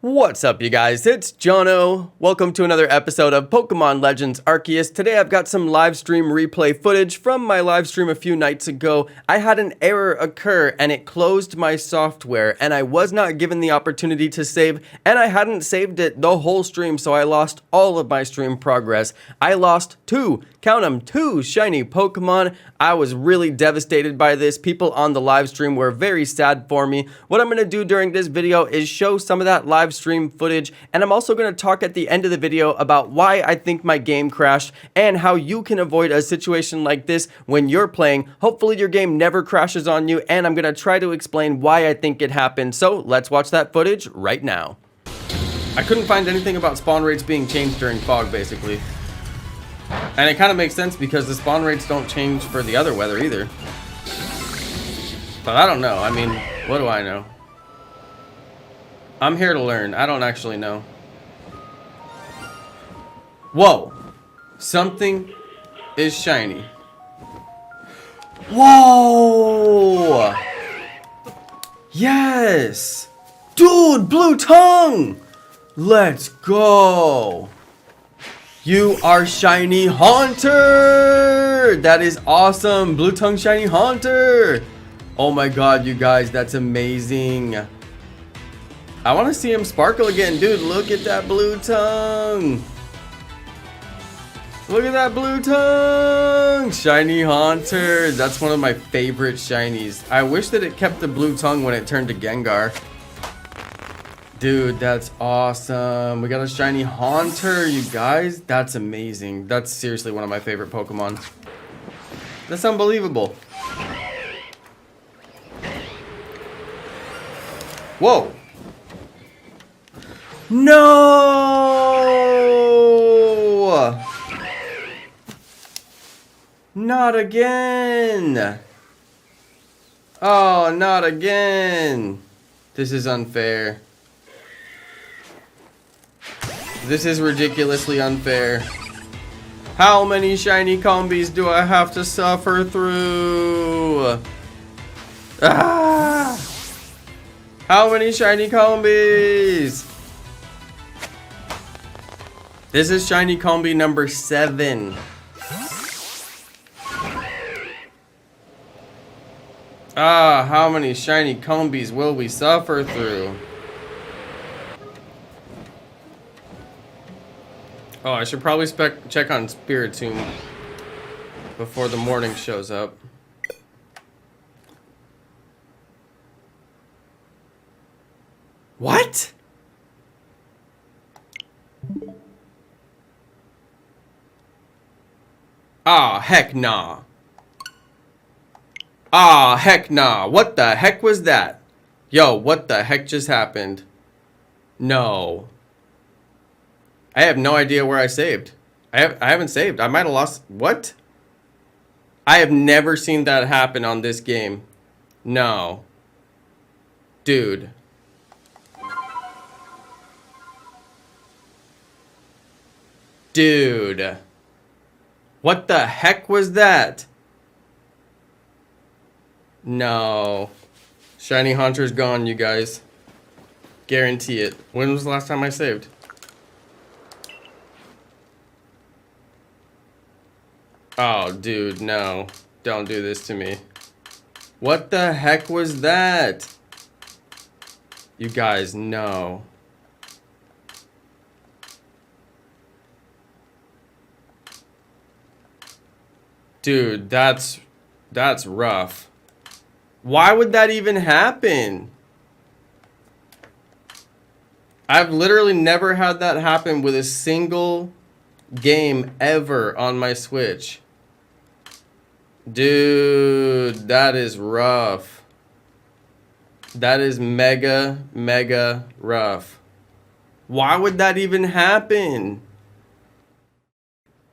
What's up, you guys? It's Jonno. Welcome to another episode of Pokemon Legends Arceus. Today I've got some live stream replay footage from my live stream a few nights ago. I had an error occur and it closed my software and I was not given the opportunity to save, and I hadn't saved it the whole stream, so I lost all of my stream progress. I lost count them, two shiny Pokemon. I was really devastated by this. People on the live stream were very sad for me. What I'm going to do during this video is show some of that live stream footage, and I'm also going to talk at the end of the video about why I think my game crashed and how you can avoid a situation like this when you're playing. Hopefully your game never crashes on you, and I'm going to try to explain why I think it happened. So let's watch that footage right now. I couldn't find anything about spawn rates being changed during fog, basically. And it kind of makes sense because the spawn rates don't change for the other weather either. But I don't know. I mean, what do I know? I'm here to learn. I don't actually know. Whoa. Something is shiny. Whoa. Yes. Dude, blue tongue. Let's go. You are shiny Haunter. That is awesome. Blue tongue shiny Haunter. Oh my god, you guys, that's amazing. I want to see him sparkle again. Dude, look at that blue tongue. Look at that blue tongue. Shiny Haunter. That's one of my favorite shinies. I wish that it kept the blue tongue when it turned to Gengar. Dude, that's awesome. We got a shiny Haunter, you guys. That's amazing. That's seriously one of my favorite Pokemon. That's unbelievable. Whoa. No! Not again! Oh, not again! This is unfair. This is ridiculously unfair. How many shiny combis do I have to suffer through? Ah! How many shiny combis? This is shiny combi number 7. Ah, how many shiny combis will we suffer through? Oh, I should probably check on Spiritomb before the morning shows up. What? Ah, heck nah. Ah, heck nah. What the heck was that? Yo, what the heck just happened? No. I have no idea where I saved. I haven't saved. I might have lost. What? I have never seen that happen on this game. No. Dude. Dude. What the heck was that? No. Shiny Haunter's gone, you guys. Guarantee it. When was the last time I saved? Oh, dude, no. Don't do this to me. What the heck was that? You guys, no. Dude, that's rough. Why would that even happen? I've literally never had that happen with a single game ever on my Switch. Dude, that is rough. That is mega rough. Why would that even happen?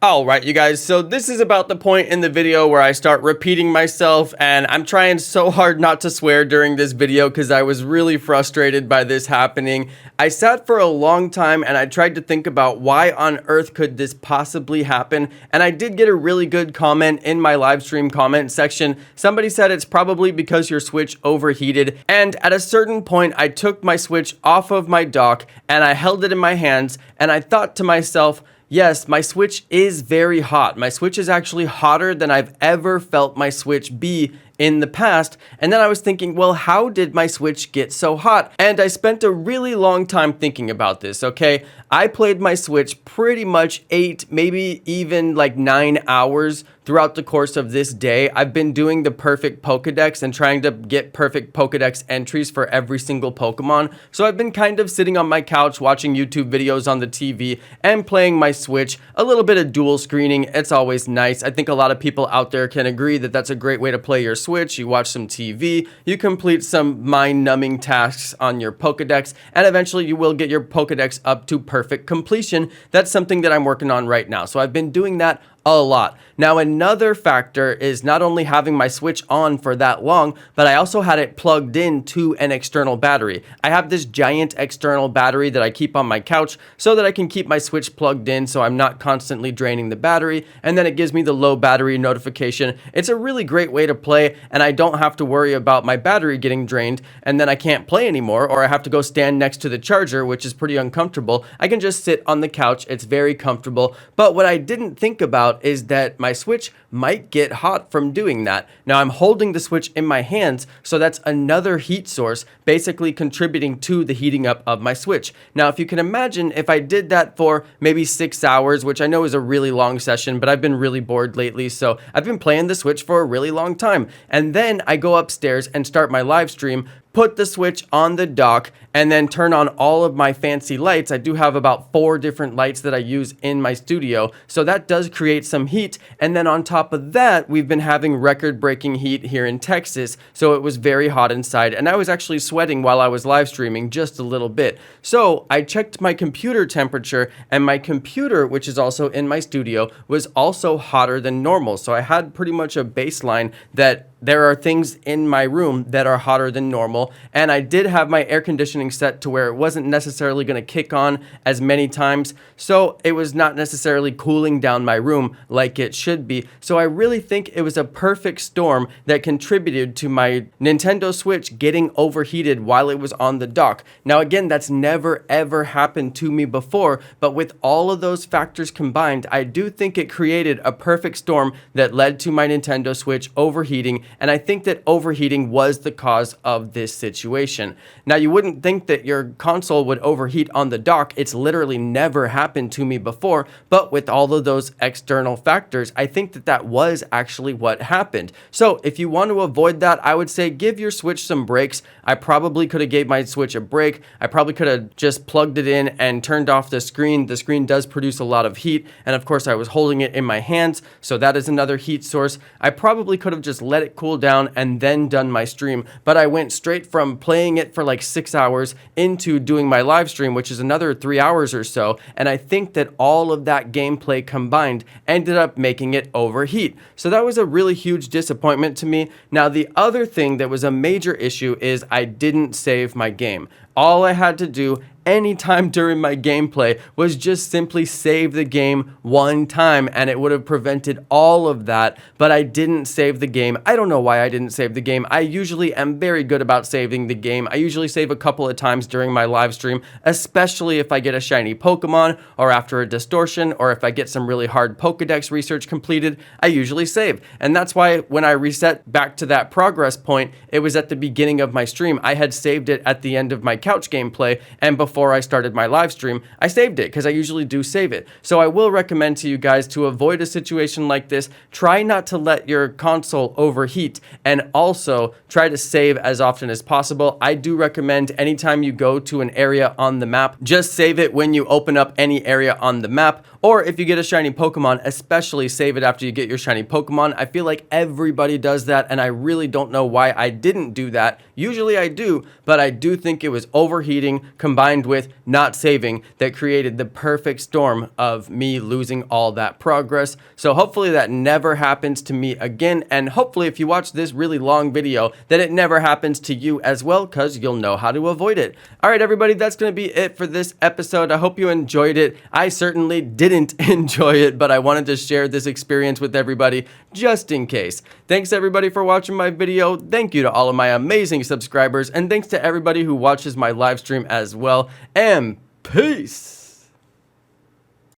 Alright, you guys, so this is about the point in the video where I start repeating myself, and I'm trying so hard not to swear during this video because I was really frustrated by this happening. I sat for a long time and I tried to think about why on earth could this possibly happen, and I did get a really good comment in my live stream comment section. Somebody said it's probably because your Switch overheated, and at a certain point I took my Switch off of my dock and I held it in my hands and I thought to myself, yes, my Switch is very hot. My Switch is actually hotter than I've ever felt my Switch be in the past. And then I was thinking, well, how did my Switch get so hot? And I spent a really long time thinking about this, okay? I played my Switch pretty much 8, maybe even like 9 hours throughout the course of this day. I've been doing the perfect Pokedex and trying to get perfect Pokedex entries for every single Pokemon. So I've been kind of sitting on my couch watching YouTube videos on the TV and playing my Switch. A little bit of dual screening, it's always nice. I think a lot of people out there can agree that that's a great way to play your Switch. You watch some TV, you complete some mind-numbing tasks on your Pokedex, and eventually you will get your Pokedex up to perfect completion. That's something that I'm working on right now. So I've been doing that a lot. Now, another factor is not only having my Switch on for that long, but I also had it plugged in to an external battery. I have this giant external battery that I keep on my couch so that I can keep my Switch plugged in so I'm not constantly draining the battery, and then it gives me the low battery notification. It's a really great way to play, and I don't have to worry about my battery getting drained and then I can't play anymore, or I have to go stand next to the charger, which is pretty uncomfortable. I can just sit on the couch. It's very comfortable. But what I didn't think about is that my Switch might get hot from doing that. Now, I'm holding the Switch in my hands, so that's another heat source basically contributing to the heating up of my Switch. Now, if you can imagine, if I did that for maybe 6 hours, which I know is a really long session, but I've been really bored lately, so I've been playing the Switch for a really long time. And then I go upstairs and start my live stream, put the Switch on the dock, and then turn on all of my fancy lights. I do have about 4 different lights that I use in my studio, so that does create some heat. And then on top of that, we've been having record-breaking heat here in Texas, so it was very hot inside, and I was actually sweating while I was live streaming just a little bit. So I checked my computer temperature, and my computer, which is also in my studio, was also hotter than normal. So I had pretty much a baseline that there are things in my room that are hotter than normal, and I did have my air conditioning set to where it wasn't necessarily going to kick on as many times, so it was not necessarily cooling down my room like it should be. So I really think it was a perfect storm that contributed to my Nintendo Switch getting overheated while it was on the dock. Now again, that's never ever happened to me before, but with all of those factors combined, I do think it created a perfect storm that led to my Nintendo Switch overheating. And I think that overheating was the cause of this situation. Now, you wouldn't think that your console would overheat on the dock. It's literally never happened to me before. But with all of those external factors, I think that that was actually what happened. So if you want to avoid that, I would say give your Switch some breaks. I probably could have gave my Switch a break. I probably could have just plugged it in and turned off the screen. The screen does produce a lot of heat. And of course, I was holding it in my hands, so that is another heat source. I probably could have just let it cool down and then done my stream, but I went straight from playing it for like 6 hours into doing my live stream, which is another 3 hours or so, and I think that all of that gameplay combined ended up making it overheat. So that was a really huge disappointment to me. Now, the other thing that was a major issue is I didn't save my game. All I had to do anytime during my gameplay was just simply save the game one time, and it would have prevented all of that, but I didn't save the game. I don't know why I didn't save the game. I usually am very good about saving the game. I usually save a couple of times during my live stream, especially if I get a shiny Pokemon, or after a distortion, or if I get some really hard Pokedex research completed, I usually save. And that's why when I reset back to that progress point, it was at the beginning of my stream. I had saved it at the end of my couch gameplay, and before I started my live stream, I saved it because I usually do save it. So I will recommend to you guys to avoid a situation like this. Try not to let your console overheat, and also try to save as often as possible. I do recommend anytime you go to an area on the map, just save it when you open up any area on the map. Or if you get a shiny Pokemon, especially save it after you get your shiny Pokemon. I feel like everybody does that, and I really don't know why I didn't do that. Usually I do, but I do think it was overheating combined with not saving that created the perfect storm of me losing all that progress. So hopefully that never happens to me again, and hopefully if you watch this really long video that it never happens to you as well, because you'll know how to avoid it. Alright everybody, that's going to be it for this episode. I hope you enjoyed it. I certainly didn't enjoy it, but I wanted to share this experience with everybody just in case. Thanks everybody for watching my video. Thank you to all of my amazing subscribers, and thanks to everybody who watches my live stream as well, and peace!